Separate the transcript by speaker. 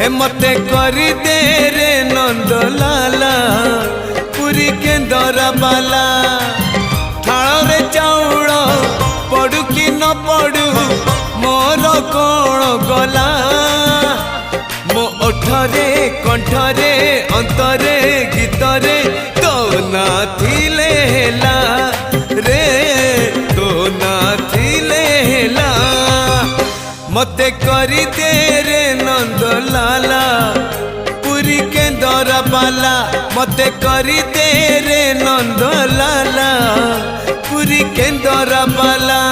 Speaker 1: मते करी दे रे नंद लाला पुरी केंदर बाला थाल रे चाउल पड़ू कि न पड़ू मोर कौन गला मो ओठरे कंठरे अंतरे गीतरे तो ना थिले हेला रे तो ना थिले हेला मते करी दे रे नंद लाला पुरी केंदर बाला मते करी दे रे नंद लाला पुरी केंदर बाला।